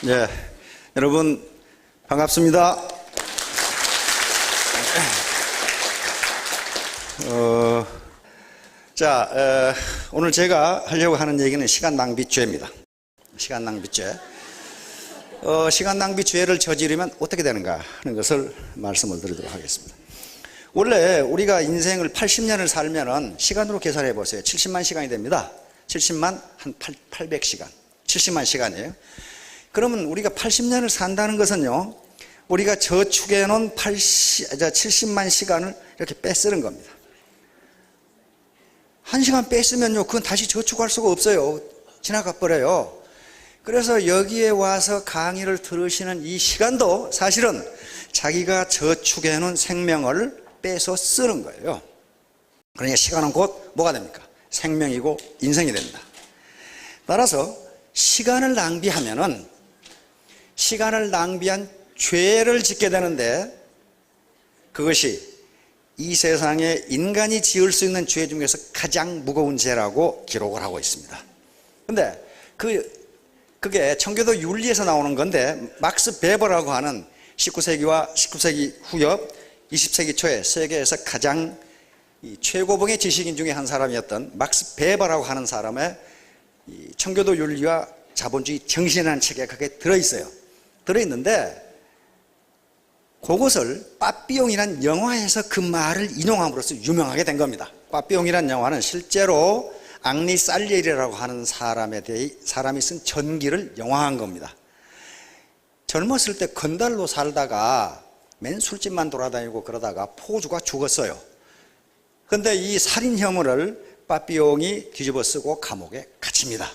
네, 여러분 반갑습니다. 오늘 제가 하려고 하는 얘기는 시간 낭비죄입니다. 시간 낭비죄. 시간 낭비죄를 저지르면 어떻게 되는가 하는 것을 말씀을 드리도록 하겠습니다. 원래 우리가 인생을 80년을 살면은 시간으로 계산해 보세요. 70만 시간이 됩니다. 70만 한 800시간. 70만 시간이에요. 그러면 우리가 80년을 산다는 것은요, 우리가 저축해 놓은 70만 시간을 이렇게 빼쓰는 겁니다. 한 시간 뺐으면요, 그건 다시 저축할 수가 없어요. 지나가 버려요. 그래서 여기에 와서 강의를 들으시는 이 시간도 사실은 자기가 저축해 놓은 생명을 빼서 쓰는 거예요. 그러니까 시간은 곧 뭐가 됩니까? 생명이고 인생이 됩니다. 따라서 시간을 낭비한 죄를 짓게 되는데, 그것이 이 세상에 인간이 지을 수 있는 죄 중에서 가장 무거운 죄라고 기록을 하고 있습니다. 근데 그게 청교도 윤리에서 나오는 건데, 막스 베버라고 하는 19세기 후엽 20세기 초에 세계에서 가장 최고봉의 지식인 중에 한 사람이었던 막스 베버라고 하는 사람의 청교도 윤리와 자본주의 정신이라는 책에 그게 들어있는데, 그것을 빠삐용이라는 영화에서 그 말을 인용함으로써 유명하게 된 겁니다. 빠삐용이라는 영화는 실제로 앙리 살리에리라고 하는 사람이 쓴 전기를 영화한 겁니다. 젊었을 때 건달로 살다가 맨 술집만 돌아다니고 그러다가 포주가 죽었어요. 그런데 이 살인 혐의를 빠삐용이 뒤집어 쓰고 감옥에 갇힙니다.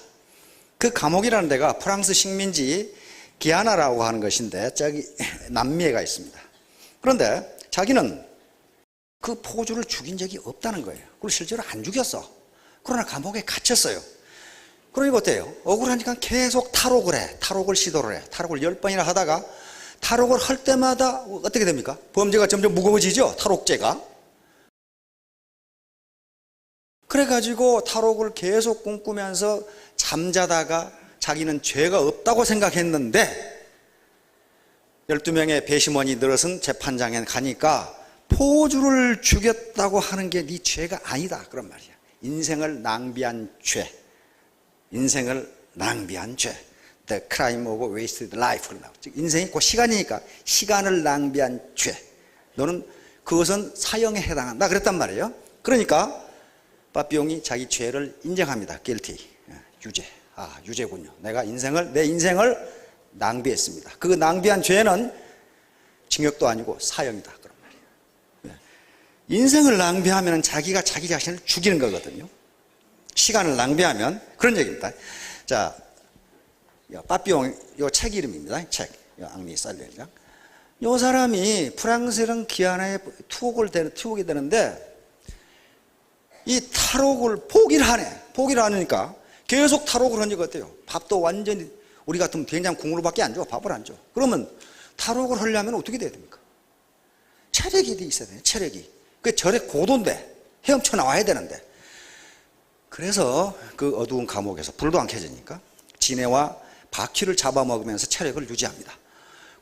그 감옥이라는 데가 프랑스 식민지 기아나라고 하는 것인데, 저기 남미에가 있습니다. 그런데 자기는 그 포주를 죽인 적이 없다는 거예요. 그리고 실제로 안 죽였어. 그러나 감옥에 갇혔어요. 그러니까 어때요? 억울하니까 계속 탈옥을 시도를 해. 탈옥을 10번이나 하다가, 탈옥을 할 때마다 어떻게 됩니까? 범죄가 점점 무거워지죠? 탈옥죄가. 그래가지고 탈옥을 계속 꿈꾸면서 잠자다가 자기는 죄가 없다고 생각했는데, 12명의 배심원이 늘어선 재판장에 가니까 포주를 죽였다고 하는 게 네 죄가 아니다 그런 말이야. 인생을 낭비한 죄. The crime of wasted life. 즉 인생이 곧 시간이니까 시간을 낭비한 죄. 너는 그것은 사형에 해당한다 그랬단 말이에요. 그러니까 빠삐용이 자기 죄를 인정합니다. guilty. 유죄군요. 내 인생을 낭비했습니다. 그 낭비한 죄는 징역도 아니고 사형이다 그런 말이에요. 인생을 낭비하면 자기가 자기 자신을 죽이는 거거든요. 시간을 낭비하면 그런 얘기입니다. 자, 빠삐용 요 책 이름입니다. 책. 앙리 살리에리가. 요 사람이 프랑스랑 기아나에 투옥이 되는데, 이 탈옥을 포기를 하니까 계속 탈옥을 하니까 어때요? 밥도 완전히 우리 같으면 된장 국물밖에 안 줘. 밥을 안 줘. 그러면 탈옥을 하려면 어떻게 돼야 됩니까? 체력이 있어야 돼요. 체력이. 그 절에 고도인데 헤엄쳐 나와야 되는데, 그래서 그 어두운 감옥에서 불도 안 켜지니까 지네와 바퀴를 잡아먹으면서 체력을 유지합니다.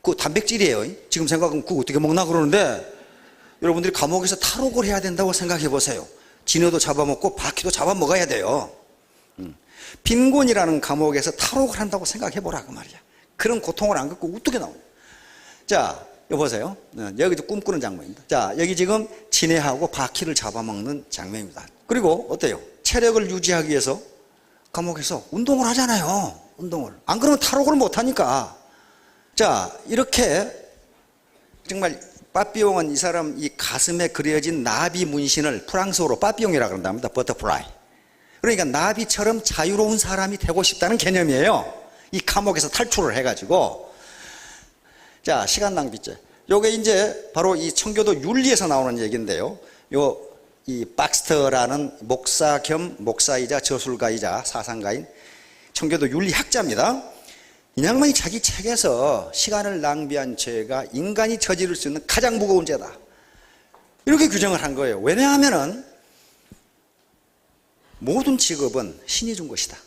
그 단백질이에요. 지금 생각하면 그거 어떻게 먹나 그러는데, 여러분들이 감옥에서 탈옥을 해야 된다고 생각해 보세요. 지네도 잡아먹고 바퀴도 잡아먹어야 돼요. 빈곤이라는 감옥에서 탈옥을 한다고 생각해 보라 그 말이야. 그런 고통을 안 겪고 어떻게 나오냐. 자, 여기 보세요. 여기도 꿈꾸는 장면입니다. 자, 여기 지금 지네하고 바퀴를 잡아먹는 장면입니다. 그리고 어때요? 체력을 유지하기 위해서 감옥에서 운동을 하잖아요. 운동을. 안 그러면 탈옥을 못 하니까. 자, 이렇게 정말 빠삐용은 이 가슴에 그려진 나비 문신을 프랑스어로 빠삐용이라고 그런답니다. 버터플라이. 그러니까 나비처럼 자유로운 사람이 되고 싶다는 개념이에요. 이 감옥에서 탈출을 해가지고. 자, 시간 낭비죄. 요게 이제 바로 이 청교도 윤리에서 나오는 얘기인데요. 이 박스터라는 목사 겸 목사이자 저술가이자 사상가인 청교도 윤리학자입니다. 이 양반이 자기 책에서 시간을 낭비한 죄가 인간이 저지를 수 있는 가장 무거운 죄다, 이렇게 규정을 한 거예요. 왜냐하면은 모든 직업은 신이 준 것이다.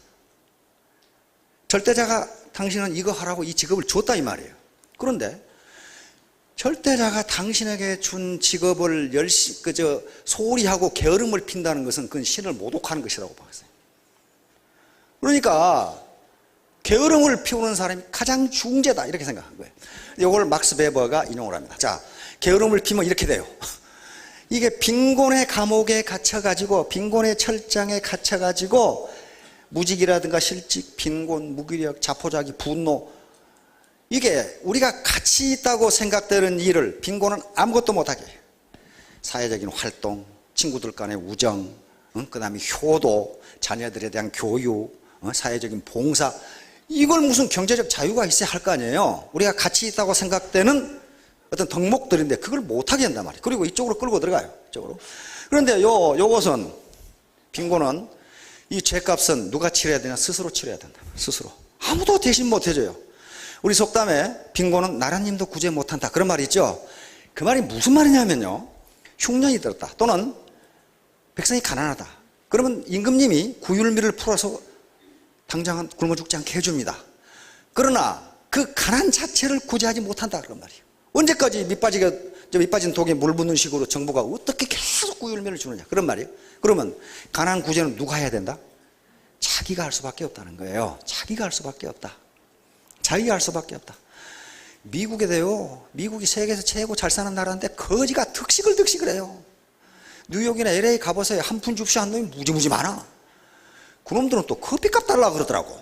절대자가 당신은 이거 하라고 이 직업을 줬다 이 말이에요. 그런데 절대자가 당신에게 준 직업을 소홀히 하고 게으름을 핀다는 것은 그건 신을 모독하는 것이라고 봤어요. 그러니까 게으름을 피우는 사람이 가장 중재다 이렇게 생각한 거예요. 이걸 막스 베버가 인용을 합니다. 자, 게으름을 피면 이렇게 돼요. 이게 빈곤의 감옥에 갇혀가지고, 빈곤의 철장에 갇혀가지고 무직이라든가 실직, 빈곤, 무기력, 자포자기, 분노, 이게 우리가 가치 있다고 생각되는 일을 빈곤은 아무것도 못하게 해요. 사회적인 활동, 친구들 간의 우정, 그 다음에 효도, 자녀들에 대한 교육, 사회적인 봉사, 이걸 무슨 경제적 자유가 있어야 할 거 아니에요. 우리가 가치 있다고 생각되는 어떤 덕목들인데 그걸 못하게 한단 말이에요. 그리고 이쪽으로 끌고 들어가요. 이쪽으로. 그런데 요것은, 빈곤은 이 죄값은 누가 치러야 되냐? 스스로 치러야 된다. 스스로. 아무도 대신 못 해줘요. 우리 속담에 빈곤은 나라님도 구제 못한다 그런 말이 있죠. 그 말이 무슨 말이냐면요, 흉년이 들었다 또는 백성이 가난하다 그러면 임금님이 구휼미를 풀어서 당장은 굶어 죽지 않게 해줍니다. 그러나 그 가난 자체를 구제하지 못한다 그런 말이에요. 언제까지 밑빠진 독에 물 붓는 식으로 정부가 어떻게 계속 구휼미를 주느냐 그런 말이에요. 그러면 가난 구제는 누가 해야 된다? 자기가 할 수밖에 없다는 거예요. 자기가 할 수밖에 없다. 자기가 할 수밖에 없다. 미국에도요, 미국이 세계에서 최고 잘 사는 나라인데 거지가 득식을 해요. 뉴욕이나 LA 가보세요. 한 푼 줍쇼 한 놈이 무지무지 많아. 그놈들은 또 커피값 달라고 그러더라고.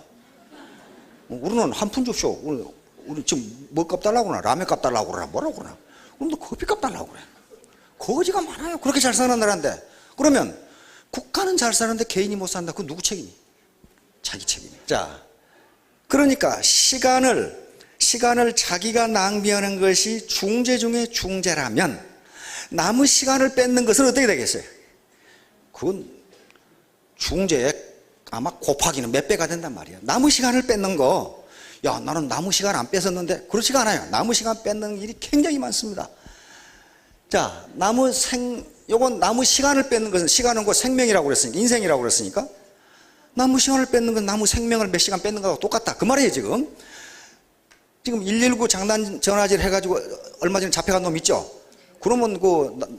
우리는 한 푼 줍쇼. 우리 지금 뭐 값 달라고 그러나? 라면 값 달라고 그러나? 뭐라고 그러나? 그럼도 커피값 달라고 그래. 거지가 많아요. 그렇게 잘 사는 나라인데. 그러면 국가는 잘 사는데 개인이 못 산다. 그건 누구 책임이? 자기 책임이. 자, 그러니까 시간을 자기가 낭비하는 것이 중재 중에 중재라면 남의 시간을 뺏는 것은 어떻게 되겠어요? 그건 중재에 아마 곱하기는 몇 배가 된단 말이에요. 남의 시간을 뺏는 거, 야, 나는 남의 시간 안 뺏었는데, 그렇지가 않아요. 남의 시간 뺏는 일이 굉장히 많습니다. 자, 요건 남의 시간을 뺏는 것은, 시간은 곧 생명이라고 그랬으니까, 인생이라고 그랬으니까, 남의 시간을 뺏는 건 남의 생명을 몇 시간 뺏는 거하고 똑같다. 그 말이에요, 지금. 지금 119 장난 전화질 해가지고 얼마 전에 잡혀간 놈 있죠? 그러면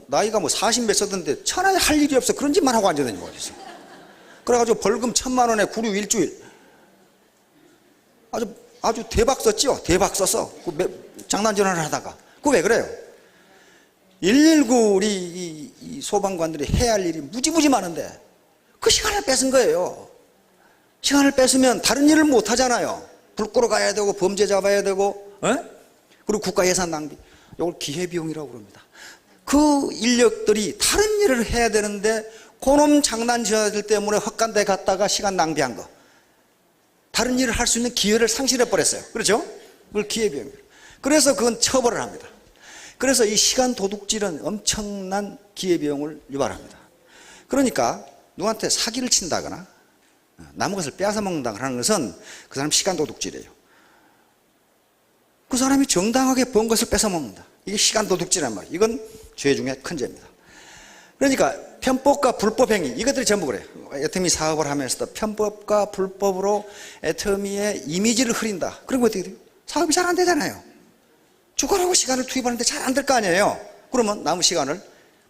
나이가 40 몇 썼던데 천하에 할 일이 없어. 그런 짓만 하고 앉아다니는 거지. 그래가지고 벌금 1,000만 원에 구류 일주일. 아주 대박 썼죠? 대박 썼어. 장난 전화를 하다가. 그거 왜 그래요? 119 우리 이 소방관들이 해야 할 일이 무지무지 많은데 그 시간을 뺏은 거예요. 시간을 뺏으면 다른 일을 못 하잖아요. 불 끄러 가야 되고 범죄 잡아야 되고, 그리고 국가 예산 낭비. 이걸 기회비용이라고 그럽니다. 그 인력들이 다른 일을 해야 되는데 그놈 장난질들 때문에 헛간데 갔다가 시간 낭비한 거. 다른 일을 할 수 있는 기회를 상실해 버렸어요. 그렇죠? 그걸 기회비용이에요. 그래서 그건 처벌을 합니다. 그래서 이 시간 도둑질은 엄청난 기회비용을 유발합니다. 그러니까 누구한테 사기를 친다거나 남의 것을 빼앗아 먹는다거나 하는 것은 그 사람 시간 도둑질이에요. 그 사람이 정당하게 번 것을 뺏어 먹는다. 이게 시간 도둑질이란 말이에요. 이건 죄 중에 큰 죄입니다. 그러니까 편법과 불법행위, 이것들이 전부 그래요. 애터미 사업을 하면서도 편법과 불법으로 애터미의 이미지를 흐린다. 그러면 어떻게 돼요? 사업이 잘 안 되잖아요. 죽어라고 시간을 투입하는데 잘 안 될 거 아니에요. 그러면 남은 시간을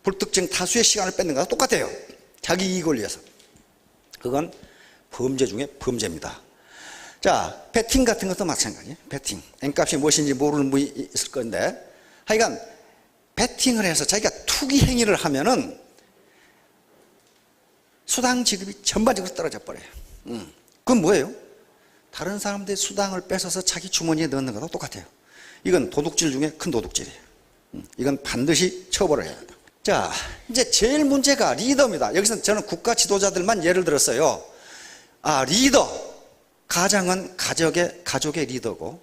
불특정 다수의 시간을 뺏는 거랑 똑같아요. 자기 이익을 위해서. 그건 범죄 중에 범죄입니다. 자, 베팅 같은 것도 마찬가지예요. 베팅. N값이 무엇인지 모르는 분이 있을 건데, 하여간 베팅을 해서 자기가 투기 행위를 하면은 수당 지급이 전반적으로 떨어져 버려요. 그건 뭐예요? 다른 사람들의 수당을 뺏어서 자기 주머니에 넣는 거랑 똑같아요. 이건 도둑질 중에 큰 도둑질이에요. 이건 반드시 처벌을 해야 한다. 자, 이제 제일 문제가 리더입니다. 여기서 저는 국가 지도자들만 예를 들었어요. 리더. 가장은 가족의 리더고,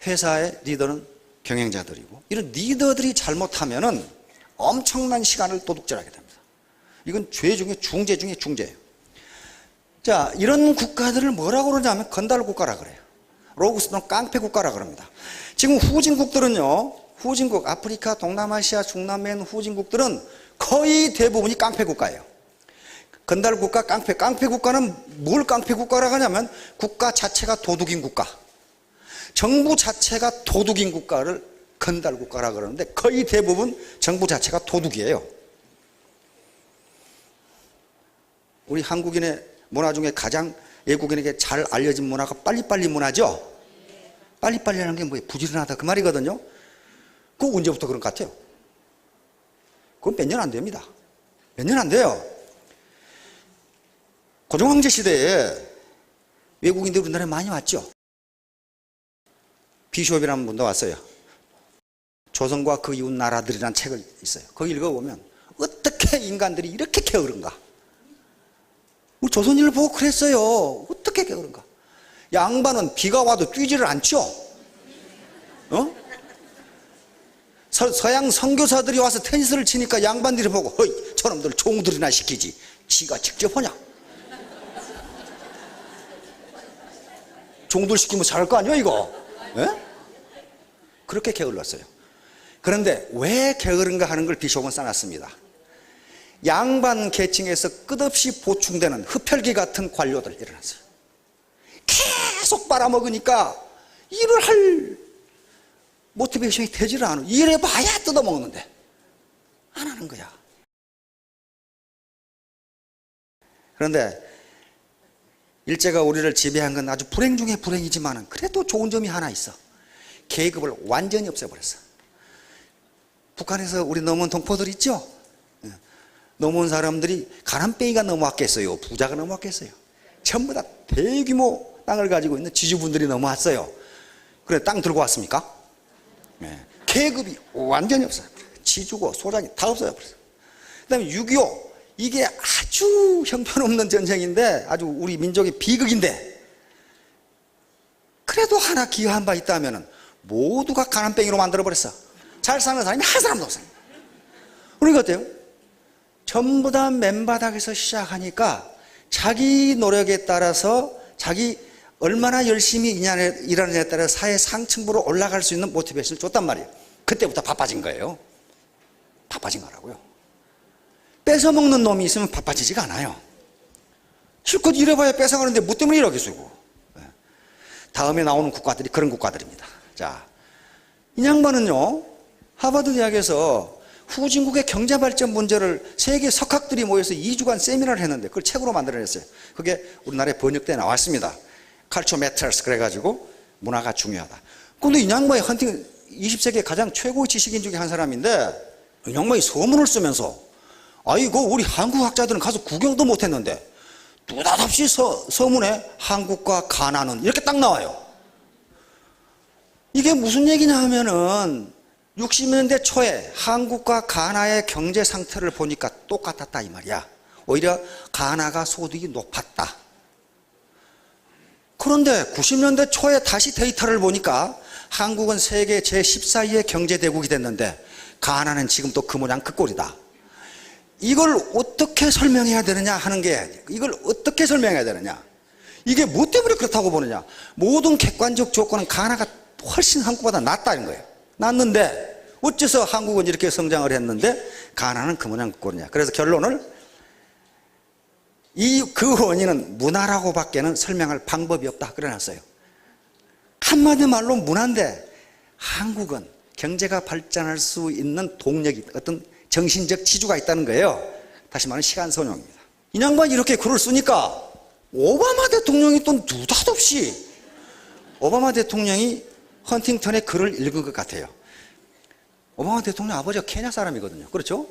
회사의 리더는 경영자들이고, 이런 리더들이 잘못하면은 엄청난 시간을 도둑질하게 됩니다. 이건 죄 중에 중죄 중에 중죄예요. 자, 이런 국가들을 뭐라고 그러냐면 건달 국가라 그래요. 로그스는 깡패 국가라 그럽니다. 지금 후진국들은요, 후진국, 아프리카, 동남아시아, 중남미의 후진국들은 거의 대부분이 깡패 국가예요. 건달 국가, 깡패 국가는 뭘 깡패 국가라고 하냐면 국가 자체가 도둑인 국가, 정부 자체가 도둑인 국가를 건달 국가라고 그러는데 거의 대부분 정부 자체가 도둑이에요. 우리 한국인의 문화 중에 가장 외국인에게 잘 알려진 문화가 빨리빨리 문화죠. 빨리빨리 하는 게 뭐예요? 부지런하다 그 말이거든요. 그거 언제부터 그런 것 같아요? 그건 몇 년 안 됩니다. 몇 년 안 돼요. 고종황제 시대에 외국인들이 우리나라에 많이 왔죠. 비숍이라는 분도 왔어요. 조선과 그 이웃 나라들이라는 책을 있어요. 거기 읽어보면 어떻게 인간들이 이렇게 게으른가. 우리 조선인을 보고 그랬어요. 어떻게 게으른가. 양반은 비가 와도 뛰지를 않죠. 서양 선교사들이 와서 테니스를 치니까 양반들이 보고 허이 저놈들 종들이나 시키지 지가 직접 하냐. 종들 시키면 잘할 거 아니야 이거. 예? 그렇게 게을렀어요. 그런데 왜 게으른가 하는 걸 비숍은 써놨습니다. 양반 계층에서 끝없이 보충되는 흡혈귀 같은 관료들 일어났어요. 계속 빨아먹으니까 일을 할 모티베이션이 되지를 않아. 일해봐야 뜯어먹는데 안 하는 거야. 그런데 일제가 우리를 지배한 건 아주 불행 중에 불행이지만 그래도 좋은 점이 하나 있어. 계급을 완전히 없애버렸어. 북한에서 우리 넘어온 동포들 있죠? 넘어온 사람들이 가난뱅이가 넘어왔겠어요? 부자가 넘어왔겠어요? 전부 다 대규모 땅을 가지고 있는 지주분들이 넘어왔어요. 그래 땅 들고 왔습니까? 네. 계급이 완전히 없어요. 지주고 소장이 다 없어져버렸어요. 그 다음에 6.25 이게 아주 형편없는 전쟁인데 아주 우리 민족의 비극인데 그래도 하나 기여한 바 있다면 모두가 가난뱅이로 만들어버렸어. 잘 사는 사람이 한 사람도 없어요. 그러니까 어때요? 전부 다 맨바닥에서 시작하니까 자기 노력에 따라서 자기 얼마나 열심히 일하느냐에 따라 사회 상층부로 올라갈 수 있는 모티베이션을 줬단 말이에요. 그때부터 바빠진 거예요. 바빠진 거라고요. 뺏어먹는 놈이 있으면 바빠지지가 않아요. 실컷 일해봐야 뺏어가는데 뭐 때문에 일하겠어요. 다음에 나오는 국가들이 그런 국가들입니다. 자, 이 양반은요 하버드 대학에서 후진국의 경제발전 문제를 세계 석학들이 모여서 2주간 세미나를 했는데 그걸 책으로 만들어냈어요. 그게 우리나라에 번역돼 나왔습니다. Culture Matters 그래가지고 문화가 중요하다. 근데 이 양반이 헌팅 20세기의 가장 최고의 지식인 중에 한 사람인데 이 양반이 서문을 쓰면서 아이고 우리 한국 학자들은 가서 구경도 못했는데 느닷없이 서문에 한국과 가나는 이렇게 딱 나와요. 이게 무슨 얘기냐 하면은 60년대 초에 한국과 가나의 경제 상태를 보니까 똑같았다 이 말이야. 오히려 가나가 소득이 높았다. 그런데 90년대 초에 다시 데이터를 보니까 한국은 세계 제14위의 경제대국이 됐는데 가나는 지금 또 그 모양 그 꼴이다. 이걸 어떻게 설명해야 되느냐 하는 게 이걸 어떻게 설명해야 되느냐. 이게 뭐 때문에 그렇다고 보느냐. 모든 객관적 조건은 가나가 훨씬 한국보다 낫다는 거예요. 낫는데 어째서 한국은 이렇게 성장을 했는데 가나는 그 모양 그 꼴이냐. 그래서 결론을 그 원인은 문화라고 밖에는 설명할 방법이 없다 그래놨어요. 한마디 말로 문화인데 한국은 경제가 발전할 수 있는 동력이 어떤 정신적 지주가 있다는 거예요. 다시 말하면 시간선용입니다. 이 양반이 이렇게 글을 쓰니까 오바마 대통령이 또 느닷없이 오바마 대통령이 헌팅턴의 글을 읽은 것 같아요. 오바마 대통령 아버지가 케냐 사람이거든요. 그렇죠?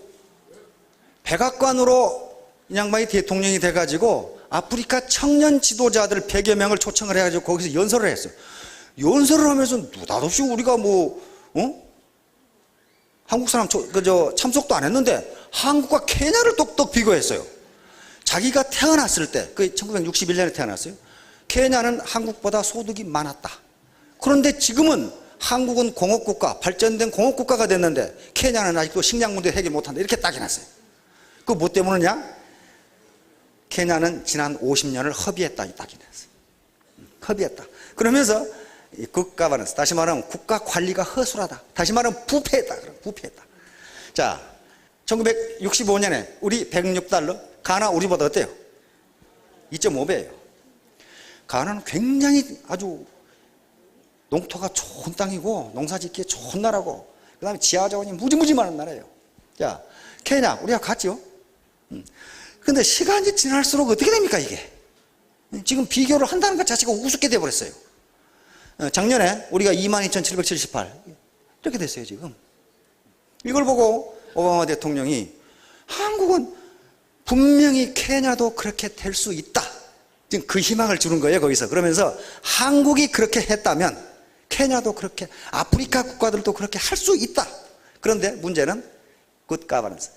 백악관으로 이 양반이 대통령이 돼가지고 아프리카 청년 지도자들 100여 명을 초청을 해가지고 거기서 연설을 했어요. 연설을 하면서 느닷없이 우리가 한국 사람 참석도 안 했는데 한국과 케냐를 똑똑 비교했어요. 자기가 태어났을 때, 1961년에 태어났어요. 케냐는 한국보다 소득이 많았다. 그런데 지금은 한국은 공업국가, 발전된 공업국가가 됐는데 케냐는 아직도 식량 문제 해결 못한다. 이렇게 딱 해놨어요. 그 뭐 때문이냐? 케냐는 지난 50년을 허비했다. 딱 해놨어요. 허비했다. 그러면서 국가바란스, 다시 말하면 국가 관리가 허술하다. 다시 말하면 부패했다. 부패했다. 자, 1965년에 우리 106달러, 가나 우리보다 어때요? 2.5배예요. 가나는 굉장히 아주 농토가 좋은 땅이고 농사짓기에 좋은 나라고 그 다음에 지하자원이 무지무지 많은 나라예요. 자, 케냐 우리가 갔죠. 근데 시간이 지날수록 어떻게 됩니까 이게? 지금 비교를 한다는 것 자체가 우습게 돼버렸어요. 작년에 우리가 22,778 이렇게 됐어요 지금. 이걸 보고 오바마 대통령이 한국은 분명히 케냐도 그렇게 될 수 있다. 지금 그 희망을 주는 거예요 거기서. 그러면서 한국이 그렇게 했다면 케냐도 그렇게, 아프리카 국가들도 그렇게 할 수 있다. 그런데 문제는 굿 가버넌스,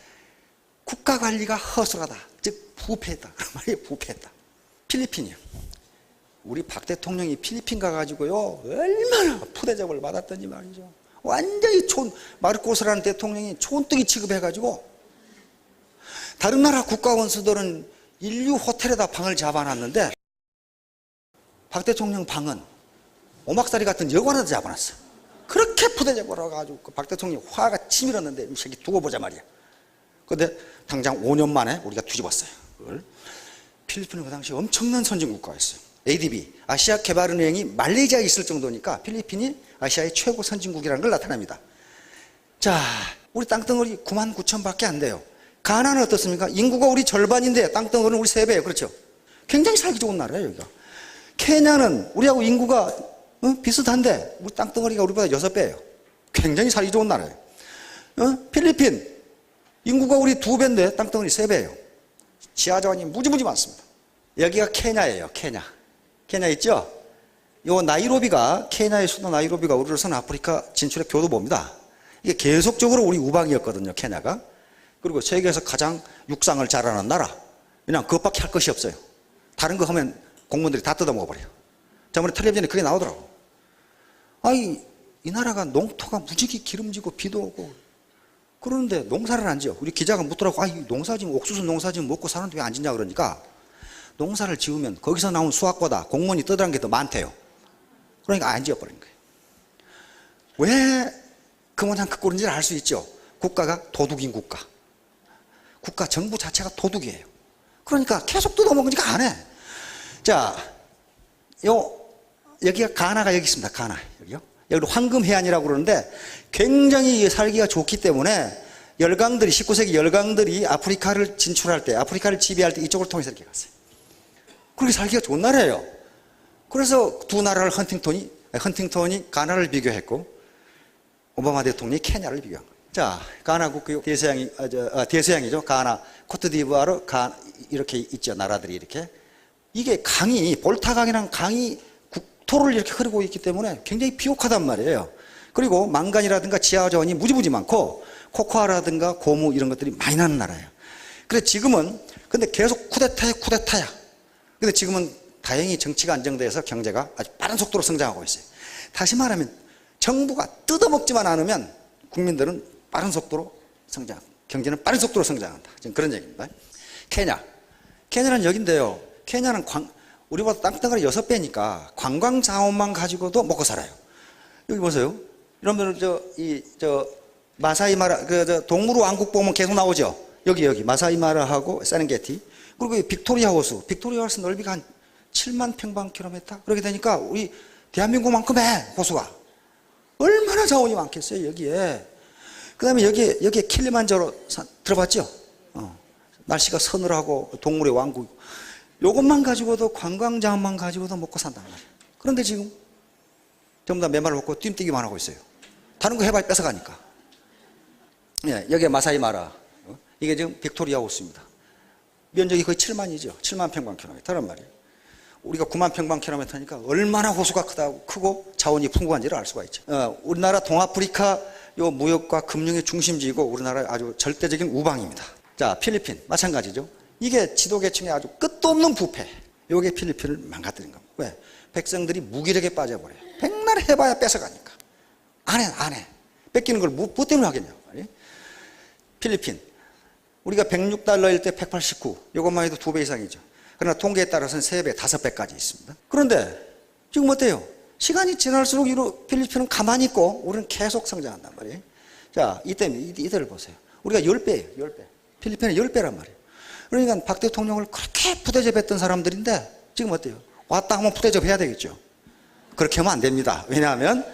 국가 관리가 허술하다. 즉 부패했다. 그런 말이 부패했다. 필리핀이요. 우리 박 대통령이 필리핀 가가지고요 얼마나 푸대접을 받았던지 말이죠. 완전히 마르코스라는 대통령이 촌뜨기 취급해가지고 다른 나라 국가 원수들은 인류 호텔에다 방을 잡아놨는데 박 대통령 방은 오막살이 같은 여관에다 잡아놨어. 그렇게 푸대접을 해가지고 박 대통령이 화가 치밀었는데 이 새끼 두고 보자 말이야. 근데 당장 5년 만에 우리가 뒤집었어요. 그걸. 필리핀은 그 당시 엄청난 선진국가였어요. ADB, 아시아 개발은행이 말레이시아에 있을 정도니까 필리핀이 아시아의 최고 선진국이라는 걸 나타납니다. 자, 우리 땅덩어리 99,000밖에 안 돼요. 가나는 어떻습니까? 인구가 우리 절반인데 땅덩어리는 우리 3배예요. 그렇죠? 굉장히 살기 좋은 나라예요, 여기가. 케냐는 우리하고 인구가 비슷한데 우리 땅덩어리가 우리보다 6배예요. 굉장히 살기 좋은 나라예요. 필리핀 인구가 우리 2배인데 땅덩어리 3배예요. 지하자원이 무지무지 많습니다. 여기가 케냐예요. 케냐 있죠? 요 나이로비가, 케냐의 수도 나이로비가 우리로서는 아프리카 진출의 교두보입니다. 이게 계속적으로 우리 우방이었거든요, 케냐가. 그리고 세계에서 가장 육상을 잘하는 나라. 그냥 그것밖에 할 것이 없어요. 다른 거 하면 공무원들이 다 뜯어먹어버려요. 저번에 텔레비전에 그게 나오더라고. 아니, 이 나라가 농토가 무지개 기름지고 비도 오고 그러는데 농사를 안 지어. 우리 기자가 묻더라고. 아이, 농사 지면, 옥수수 농사 지면 먹고 사는데 왜 안 짓냐 그러니까 농사를 지으면 거기서 나온 수확보다 공무원이 떠들어간 게 더 많대요. 그러니까 안 지어버린 거예요. 왜 그 모양 그 꼴인지를 알 수 있죠. 국가가 도둑인 국가. 국가 정부 자체가 도둑이에요. 그러니까 계속 뜯어먹으니까 안 해. 자, 여기가 가나가 여기 있습니다. 가나. 여기요. 여기 황금해안이라고 그러는데 굉장히 살기가 좋기 때문에 열강들이, 19세기 열강들이 아프리카를 진출할 때, 아프리카를 지배할 때 이쪽을 통해서 이렇게 갔어요. 그렇게 살기가 좋은 나라예요. 그래서 두 나라를 헌팅턴이 가나를 비교했고 오바마 대통령이 케냐를 비교한 거예요. 자, 가나 국교 대서양이죠. 가나, 코트디부아르, 이렇게 있죠. 나라들이 이렇게. 이게 강이, 볼타강이랑 강이 국토를 이렇게 흐르고 있기 때문에 굉장히 비옥하단 말이에요. 그리고 망간이라든가 지하자원이 무지무지 많고 코코아라든가 고무 이런 것들이 많이 나는 나라예요. 그래서 지금은 근데 계속 쿠데타야. 근데 지금은 다행히 정치가 안정돼서 경제가 아주 빠른 속도로 성장하고 있어요. 다시 말하면 정부가 뜯어먹지만 않으면 국민들은 빠른 속도로 경제는 빠른 속도로 성장한다. 지금 그런 얘기입니다. 케냐는 여긴데요. 케냐는 우리보다 땅덩어리 6배니까 관광 자원만 가지고도 먹고 살아요. 여기 보세요. 여러분들 마사이마라 동물의 왕국 보면 계속 나오죠. 여기 마사이마라하고 세렝게티. 그리고 빅토리아 호수. 빅토리아 호수 넓이가 한 7만 평방킬로미터. 그렇게 되니까 우리 대한민국만큼 해 호수가. 얼마나 자원이 많겠어요 여기에. 그 다음에 여기에 킬리만자로 들어봤죠? 날씨가 서늘하고 동물의 왕국. 요것만 가지고도 관광 자원만 가지고도 먹고 산단 말이에요. 그런데 지금 전부 다 맨발 먹고 뜀뛰기만 하고 있어요. 다른 거 해봐야 뺏어가니까. 예, 여기에 마사이마라. 이게 지금 빅토리아 호수입니다. 면적이 거의 7만이죠. 7만 평방킬로미터란 말이에요. 우리가 9만 평방킬로미터니까 얼마나 호수가 크고 자원이 풍부한지를 알 수가 있죠. 우리나라 동아프리카 요 무역과 금융의 중심지이고 우리나라의 아주 절대적인 우방입니다. 자, 필리핀 마찬가지죠. 이게 지도계층의 아주 끝도 없는 부패. 요게 필리핀을 망가뜨린 겁니다. 왜? 백성들이 무기력에 빠져버려요. 백날 해봐야 뺏어가니까. 안 해. 뺏기는 걸 뭐 때문에 하겠냐. 필리핀. 우리가 106달러일 때 189. 이것만 해도 2배 이상이죠. 그러나 통계에 따라서는 3배, 5배까지 있습니다. 그런데 지금 어때요? 시간이 지날수록 필리핀은 가만히 있고 우리는 계속 성장한단 말이에요. 자, 이때를 보세요. 우리가 10배예요. 10배. 필리핀은 10배란 말이에요. 그러니까 박 대통령을 그렇게 푸대접했던 사람들인데 지금 어때요? 왔다 하면 푸대접해야 되겠죠. 그렇게 하면 안 됩니다. 왜냐하면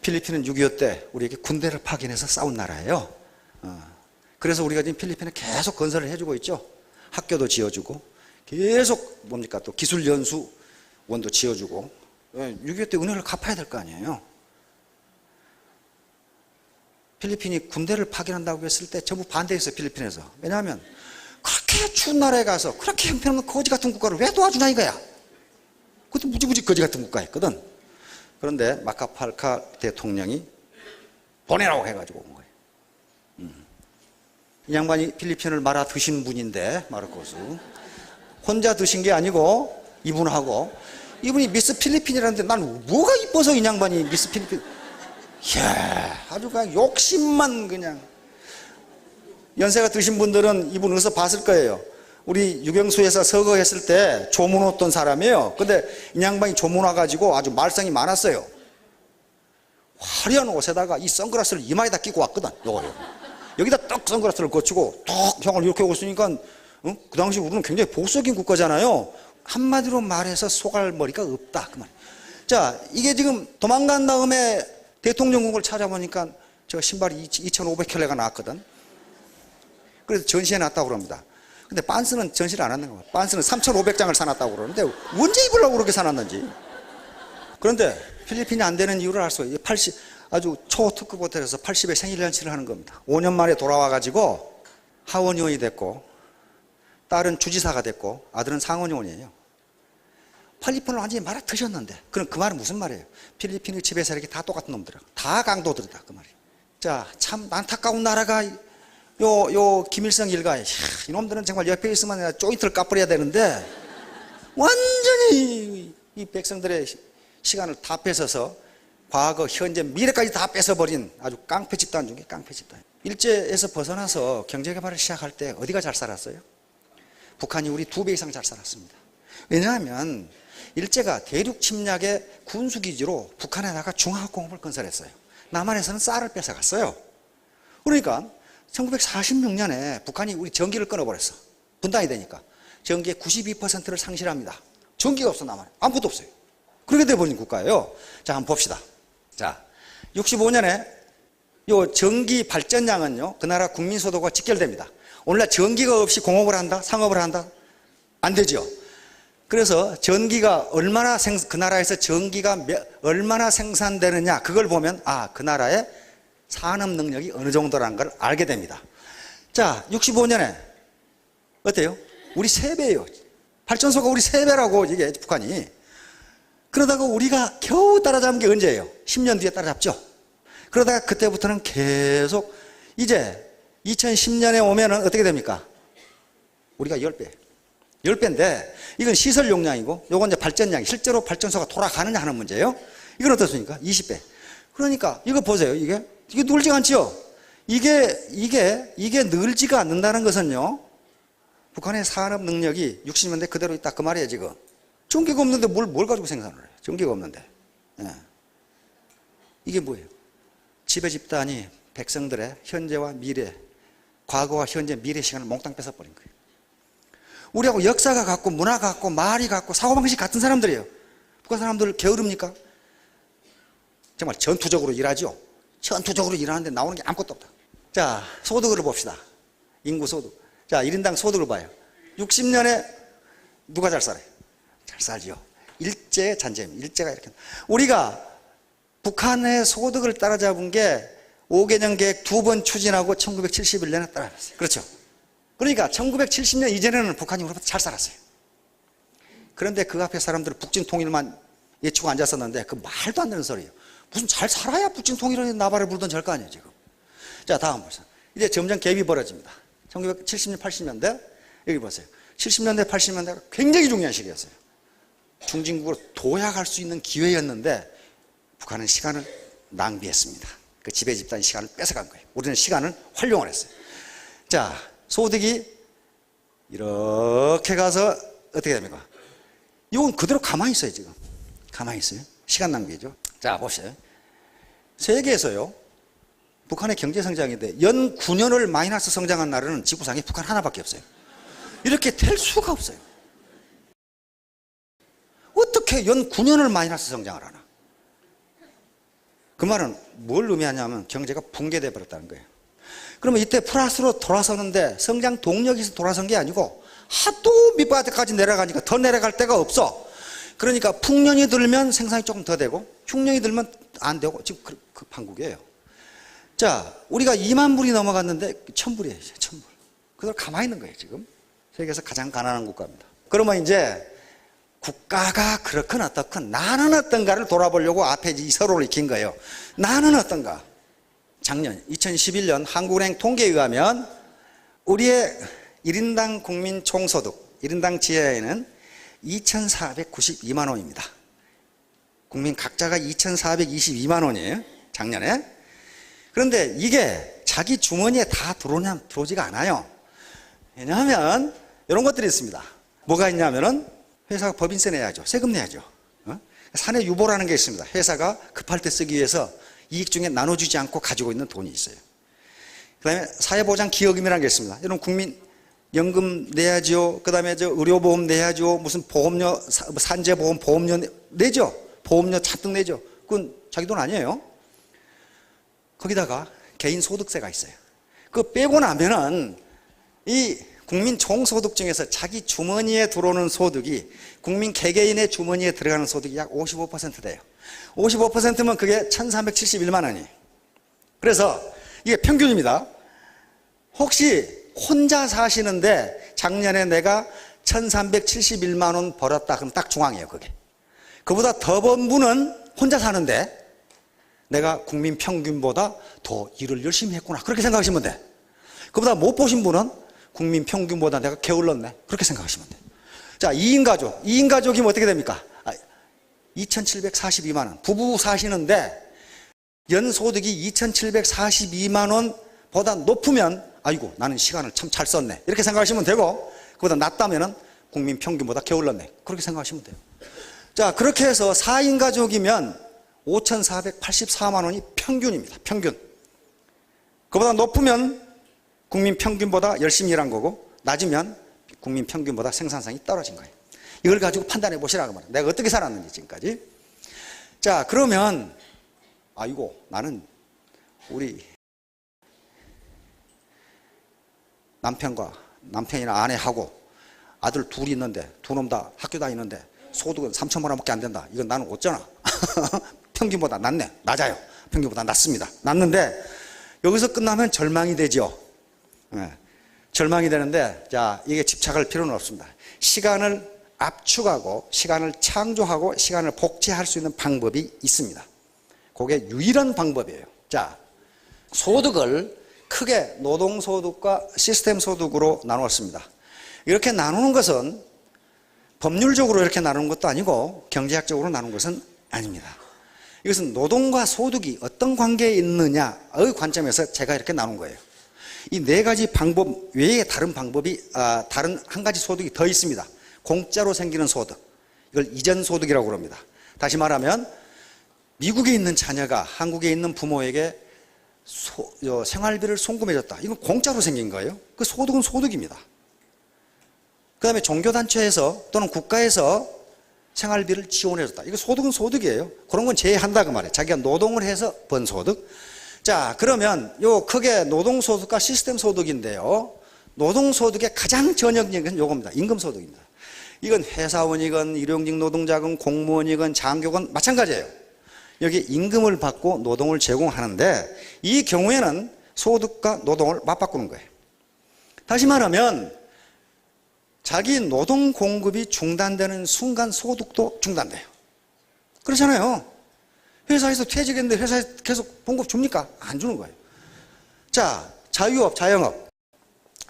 필리핀은 6.25 때 우리에게 군대를 파견해서 싸운 나라예요. 그래서 우리가 지금 필리핀에 계속 건설을 해주고 있죠. 학교도 지어주고 계속 뭡니까 또 기술연수원도 지어주고 6.25 때 은혜를 갚아야 될 거 아니에요. 필리핀이 군대를 파견한다고 했을 때 전부 반대했어요. 필리핀에서. 왜냐하면 그렇게 추운 나라에 가서 그렇게 형편없는 거지 같은 국가를 왜 도와주냐 이거야. 그것도 무지무지 거지 같은 국가였거든. 그런데 마카팔카 대통령이 보내라고 해가지고 온 거예요. 이 양반이 필리핀을 말아 드신 분인데 마르코스 혼자 드신 게 아니고 이분하고 이분이 미스 필리핀이라는데 난 뭐가 이뻐서 이 양반이 미스 필리핀 이야 아주 그냥 욕심만 그냥 연세가 드신 분들은 이분 어디서 봤을 거예요. 우리 유경수에서 서거했을 때 조문 왔던 사람이에요. 근데 이 양반이 조문 와가지고 아주 말썽이 많았어요. 화려한 옷에다가 이 선글라스를 이마에다 끼고 왔거든. 요거요. 여기다 딱 선글라스를 거치고 딱 형을 이렇게 하고 있으니까 그 당시 우리는 굉장히 보수적인 국가잖아요. 한마디로 말해서 소갈머리가 없다 그 말. 자 이게 지금 도망간 다음에 대통령궁을 찾아보니까 저 신발이 2,500켤레가 나왔거든. 그래서 전시해 놨다고 그럽니다. 근데 반스는 전시를 안 하는 거야. 반스는 3,500장을 사놨다고 그러는데 언제 입으려고 그렇게 사놨는지. 그런데 필리핀이 안 되는 이유를 알 수가 있어요. 아주 초특급 호텔에서 80의 생일잔치를 하는 겁니다. 5년 만에 돌아와가지고 하원의원이 됐고 딸은 주지사가 됐고 아들은 상원의원이에요. 필리핀을 완전히 말아 드셨는데 그럼 그 말은 무슨 말이에요? 필리핀의 지배 세력이 다 똑같은 놈들이야. 다 강도들이다 그 말이에요. 자, 참 안타까운 나라가 요 김일성 일가에 이놈들은 정말 옆에 있으면 내가 조인트를 까버려야 되는데 완전히 이 백성들의 시간을 다 뺏어서 과거, 현재, 미래까지 다 뺏어버린 아주 깡패 집단 중에 깡패 집단. 일제에서 벗어나서 경제개발을 시작할 때 어디가 잘 살았어요? 북한이 우리 2배 이상 잘 살았습니다. 왜냐하면 일제가 대륙 침략의 군수기지로 북한에다가 중화학공업을 건설했어요. 남한에서는 쌀을 뺏어갔어요. 그러니까 1946년에 북한이 우리 전기를 끊어버렸어. 분단이 되니까. 전기의 92%를 상실합니다. 전기가 없어 남한에. 아무것도 없어요. 그렇게 돼버린 국가예요. 자, 한번 봅시다. 자, 65년에 요 전기 발전량은요, 그 나라 국민소득과 직결됩니다. 오늘날 전기가 없이 공업을 한다? 상업을 한다? 안 되죠. 그래서 전기가 얼마나 그 나라에서 전기가 얼마나 생산되느냐, 그걸 보면, 아, 그 나라의 산업 능력이 어느 정도라는 걸 알게 됩니다. 자, 65년에, 어때요? 우리 3배예요. 발전소가 우리 3배라고, 이게 북한이. 그러다가 우리가 겨우 따라잡은 게 언제예요? 10년 뒤에 따라잡죠. 그러다가 그때부터는 계속 이제 2010년에 오면은 어떻게 됩니까? 우리가 10배. 10배인데 이건 시설 용량이고 요건 이제 발전량이 실제로 발전소가 돌아가느냐 하는 문제예요. 이건 어떻습니까? 20배. 그러니까 이거 보세요. 이게 늘지가 않죠? 이게 늘지가 않는다는 것은요. 북한의 산업 능력이 60년대 그대로 있다 그 말이에요, 지금. 전기가 없는데 뭘 가지고 생산을 해요? 전기가 없는데. 예. 이게 뭐예요? 지배 집단이 백성들의 현재와 미래, 과거와 현재, 미래 시간을 몽땅 뺏어버린 거예요. 우리하고 역사가 같고, 문화가 같고, 말이 같고, 사고방식이 같은 사람들이에요. 북한 사람들 게으릅니까? 정말 전투적으로 일하죠. 전투적으로 일하는데 나오는 게 아무것도 없다. 자, 소득을 봅시다. 인구 소득. 자, 1인당 소득을 봐요. 60년에 누가 잘 살아요? 잘 살죠. 일제 잔재입니다. 일제가 이렇게. 우리가 북한의 소득을 따라잡은 게 5개년 계획 2번 추진하고 1971년에 따라잡았어요. 그렇죠. 그러니까 1970년 이전에는 북한이 우리보다 잘 살았어요. 그런데 그 앞에 사람들은 북진 통일만 예치고 앉았었는데 그 말도 안 되는 소리예요. 무슨 잘 살아야 북진 통일을 나발을 불던 절 거 아니에요, 지금. 자, 다음 보세요. 이제 점점 갭이 벌어집니다. 1970년, 80년대 여기 보세요. 70년대, 80년대가 굉장히 중요한 시기였어요. 중진국으로 도약할 수 있는 기회였는데 북한은 시간을 낭비했습니다. 그 지배 집단이 시간을 뺏어간 거예요. 우리는 시간을 활용을 했어요. 자, 소득이 이렇게 가서 어떻게 됩니까? 이건 그대로 가만히 있어요, 지금. 가만히 있어요. 시간 낭비죠. 자, 보세요. 세계에서요, 북한의 경제 성장인데 연 9년을 마이너스 성장한 나라는 지구상에 북한 하나밖에 없어요. 이렇게 될 수가 없어요. 어떻게 연 9년을 마이너스 성장을 하나? 그 말은 뭘 의미하냐면 경제가 붕괴돼 버렸다는 거예요. 그러면 이때 플러스로 돌아서는데 성장 동력이 돌아선 게 아니고 하도 밑바닥까지 내려가니까 더 내려갈 데가 없어. 그러니까 풍년이 들면 생산이 조금 더 되고 흉년이 들면 안 되고 지금 그 판국이에요. 자, 우리가 2만 불이 넘어갔는데 1000불이에요. 1000불. 그대로 가만히 있는 거예요. 지금 세계에서 가장 가난한 국가입니다. 그러면 이제 국가가 그렇건 어떻건 나는 어떤가를 돌아보려고 앞에 이 서론을 익힌 거예요. 나는 어떤가? 작년 2011년 한국은행 통계에 의하면 우리의 1인당 국민 총소득 1인당 지하에는 2,492만 원입니다. 국민 각자가 2,422만 원이에요. 작년에. 그런데 이게 자기 주머니에 다 들어오냐 들어오지가 않아요. 왜냐하면 이런 것들이 있습니다. 뭐가 있냐면은 회사가 법인세 내야죠. 세금 내야죠. 사내 유보라는 게 있습니다. 회사가 급할 때 쓰기 위해서 이익 중에 나눠주지 않고 가지고 있는 돈이 있어요. 그 다음에 사회보장 기여금이라는 게 있습니다. 이런 국민 연금 내야죠. 그 다음에 의료보험 내야죠. 무슨 보험료, 산재보험 보험료 내죠. 보험료 잔뜩 내죠. 그건 자기 돈 아니에요. 거기다가 개인 소득세가 있어요. 그거 빼고 나면은 이 국민 총소득 중에서 자기 주머니에 들어오는 소득이 국민 개개인의 주머니에 들어가는 소득이 약 55% 돼요. 55%면 그게 1,371만 원이에요. 그래서 이게 평균입니다. 혹시 혼자 사시는데 작년에 내가 1,371만 원 벌었다. 그럼 딱 중앙이에요, 그게. 그보다 더 번 분은 혼자 사는데 내가 국민 평균보다 더 일을 열심히 했구나. 그렇게 생각하시면 돼. 그보다 못 보신 분은 국민 평균보다 내가 게을렀네. 그렇게 생각하시면 돼. 자, 2인 가족. 2인 가족이면 어떻게 됩니까? 2,742만 원. 부부 사시는데 연소득이 2,742만 원보다 높으면 아이고 나는 시간을 참 잘 썼네. 이렇게 생각하시면 되고 그보다 낮다면은 국민 평균보다 게을렀네. 그렇게 생각하시면 돼요. 자, 그렇게 해서 4인 가족이면 5,484만 원이 평균입니다. 평균. 그보다 높으면 국민 평균보다 열심히 일한 거고 낮으면 국민 평균보다 생산성이 떨어진 거예요. 이걸 가지고 판단해 보시라고 말이에요. 내가 어떻게 살았는지 지금까지. 자, 그러면 아이고 나는 우리 남편이나 아내하고 아들 둘이 있는데 두 놈 다 학교 다니는데 소득은 3천만 원밖에 안 된다. 이건 나는 어쩌나. 평균보다 낮네. 낮아요. 평균보다 낮습니다. 낮는데 여기서 끝나면 절망이 되죠. 네. 절망이 되는데 자, 이게 집착할 필요는 없습니다. 시간을 압축하고 시간을 창조하고 시간을 복제할 수 있는 방법이 있습니다. 그게 유일한 방법이에요. 자, 소득을 크게 노동소득과 시스템소득으로 나누었습니다. 이렇게 나누는 것은 법률적으로 이렇게 나누는 것도 아니고 경제학적으로 나누는 것은 아닙니다. 이것은 노동과 소득이 어떤 관계에 있느냐의 관점에서 제가 이렇게 나눈 거예요. 이 네 가지 방법 외에 다른 방법이 다른 한 가지 소득이 더 있습니다. 공짜로 생기는 소득. 이걸 이전 소득이라고 그럽니다. 다시 말하면 미국에 있는 자녀가 한국에 있는 부모에게 생활비를 송금해 줬다. 이건 공짜로 생긴 거예요. 그 소득은 소득입니다. 그 다음에 종교단체에서 또는 국가에서 생활비를 지원해 줬다. 이거 소득은 소득이에요. 그런 건 제외한다 그 말이에요. 자기가 노동을 해서 번 소득. 자, 그러면 요 크게 노동소득과 시스템소득인데요. 노동소득의 가장 전형적인 건 요겁니다. 임금소득입니다. 이건 회사원이건 일용직 노동자건 공무원이건 장교건 마찬가지예요. 여기 임금을 받고 노동을 제공하는데 이 경우에는 소득과 노동을 맞바꾸는 거예요. 다시 말하면 자기 노동 공급이 중단되는 순간 소득도 중단돼요. 그렇잖아요. 회사에서 퇴직했는데 회사에서 계속 봉급 줍니까? 안 주는 거예요. 자, 자유업, 자영업.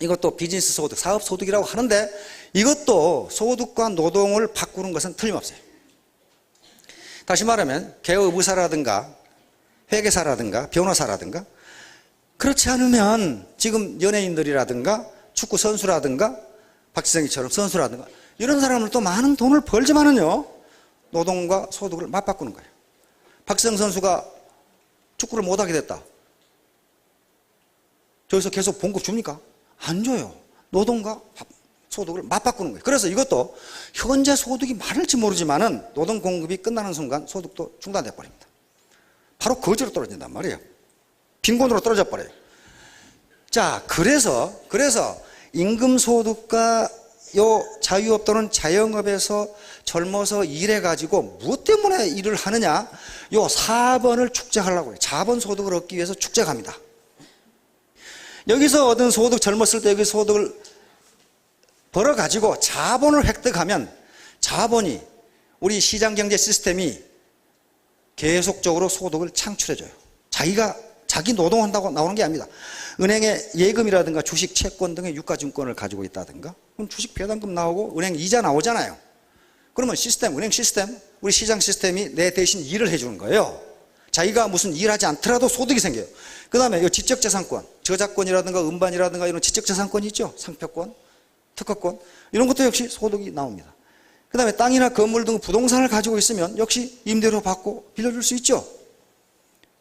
이것도 비즈니스 소득, 사업 소득이라고 하는데 이것도 소득과 노동을 바꾸는 것은 틀림없어요. 다시 말하면 개업의사라든가 회계사라든가 변호사라든가 그렇지 않으면 지금 연예인들이라든가 축구 선수라든가 박지성이처럼 선수라든가 이런 사람은 또 많은 돈을 벌지만은요 노동과 소득을 맞바꾸는 거예요. 박지성 선수가 축구를 못하게 됐다. 저기서 계속 봉급 줍니까? 안 줘요. 노동과 소득을 맞바꾸는 거예요. 그래서 이것도 현재 소득이 많을지 모르지만은 노동 공급이 끝나는 순간 소득도 중단돼 버립니다. 바로 거지로 떨어진단 말이에요. 빈곤으로 떨어져 버려요. 자, 그래서 임금 소득과 요 자유업 또는 자영업에서 젊어서 일해가지고 무엇 때문에 일을 하느냐? 요 4번을 축적하려고 해요. 자본 소득을 얻기 위해서 축적합니다. 여기서 얻은 소득, 젊었을 때 여기 소득을 벌어가지고 자본을 획득하면 자본이 우리 시장경제 시스템이 계속적으로 소득을 창출해줘요. 자기 노동한다고 나오는 게 아닙니다. 은행에 예금이라든가 주식 채권 등의 유가증권을 가지고 있다든가 그럼 주식 배당금 나오고 은행 이자 나오잖아요. 그러면 은행 시스템, 우리 시장 시스템이 내 대신 일을 해주는 거예요. 자기가 무슨 일하지 않더라도 소득이 생겨요. 그 다음에 이 지적재산권, 저작권이라든가 음반이라든가 이런 지적재산권이 있죠. 상표권, 특허권 이런 것도 역시 소득이 나옵니다. 그 다음에 땅이나 건물 등 부동산을 가지고 있으면 역시 임대료 받고 빌려줄 수 있죠.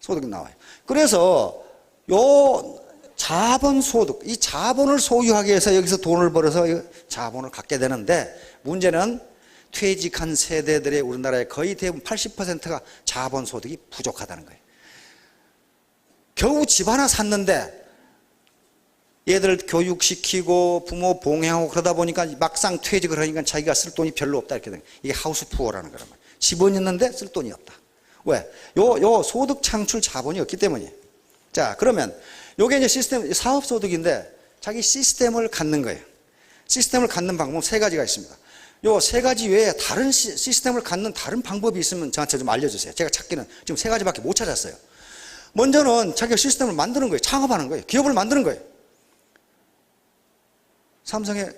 소득이 나와요. 그래서 요 자본소득, 이 자본을 소유하기 위해서 여기서 돈을 벌어서 자본을 갖게 되는데 문제는 퇴직한 세대들의 우리나라의 거의 대부분 80%가 자본소득이 부족하다는 거예요. 겨우 집 하나 샀는데 얘들 교육시키고 부모 봉양하고 그러다 보니까 막상 퇴직을 하니까 자기가 쓸 돈이 별로 없다 이렇게 된 거예요. 이게 하우스푸어라는 거란 말이에요. 집은 있는데 쓸 돈이 없다. 왜? 요 소득 창출 자본이 없기 때문이에요. 자, 그러면 요게 이제 시스템, 사업소득인데 자기 시스템을 갖는 거예요. 시스템을 갖는 방법은 세 가지가 있습니다. 요 세 가지 외에 다른 시스템을 갖는 다른 방법이 있으면 저한테 좀 알려주세요. 제가 찾기는 지금 세 가지밖에 못 찾았어요. 먼저는 자기가 시스템을 만드는 거예요. 창업하는 거예요. 기업을 만드는 거예요. 삼성의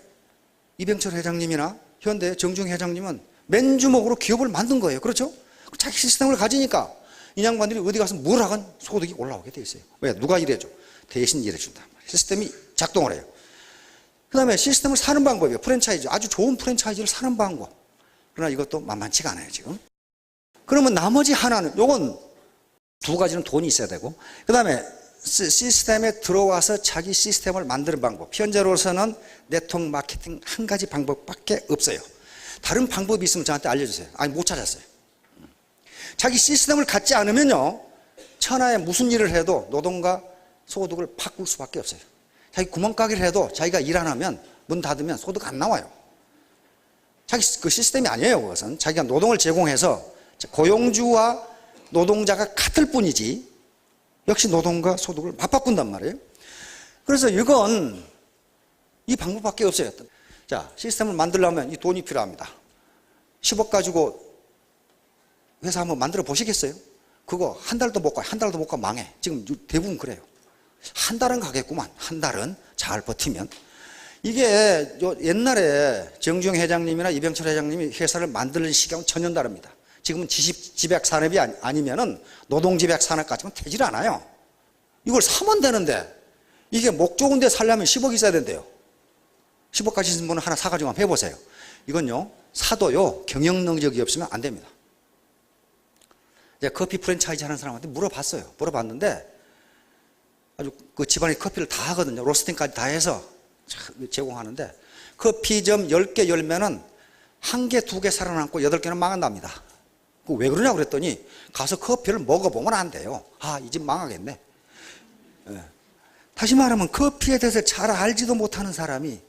이병철 회장님이나 현대의 정중 회장님은 맨주먹으로 기업을 만든 거예요. 그렇죠? 자기 시스템을 가지니까 이 양반들이 어디 가서 뭘 하건 소득이 올라오게 돼 있어요. 왜? 누가 일해줘? 대신 일해준다. 시스템이 작동을 해요. 그 다음에 시스템을 사는 방법이에요. 프랜차이즈. 아주 좋은 프랜차이즈를 사는 방법. 그러나 이것도 만만치가 않아요, 지금. 그러면 나머지 하나는, 요건 두 가지는 돈이 있어야 되고, 그 다음에 시스템에 들어와서 자기 시스템을 만드는 방법. 현재로서는 네트워크 마케팅 한 가지 방법밖에 없어요. 다른 방법이 있으면 저한테 알려주세요. 아니, 못 찾았어요. 자기 시스템을 갖지 않으면요, 천하에 무슨 일을 해도 노동과 소득을 바꿀 수밖에 없어요. 자기 구멍가게를 해도 자기가 일 안 하면 문 닫으면 소득 안 나와요. 자기 그 시스템이 아니에요. 그것은 자기가 노동을 제공해서 고용주와 노동자가 같을 뿐이지 역시 노동과 소득을 맞바꾼단 말이에요. 그래서 이건 이 방법밖에 없어요. 자, 시스템을 만들려면 이 돈이 필요합니다. 10억 가지고 회사 한번 만들어 보시겠어요? 그거 한 달도 못 가, 한 달도 못 가 망해. 지금 대부분 그래요. 한 달은 가겠구만. 한 달은 잘 버티면. 이게 옛날에 정주영 회장님이나 이병철 회장님이 회사를 만드는 시기하고는 전혀 다릅니다. 지금은 지식 산업이 아니면은 노동 지배 산업까지는 되질 않아요. 이걸 사면 되는데 이게 목 좋은 데 살려면 10억 있어야 된대요. 10억까지 있는 분은 하나 사가지고 한번 해보세요. 이건요, 사도요, 경영 능력이 없으면 안 됩니다. 제가 커피 프랜차이즈 하는 사람한테 물어봤어요. 물어봤는데 아주 그 집안에 커피를 다 하거든요. 로스팅까지 다 해서 제공하는데 커피점 10개 열면은 1개, 2개 살아남고 8개는 망한답니다. 왜 그러냐고 그랬더니 가서 커피를 먹어보면 안 돼요. 아, 이 집 망하겠네. 예. 다시 말하면 커피에 대해서 잘 알지도 못하는 사람이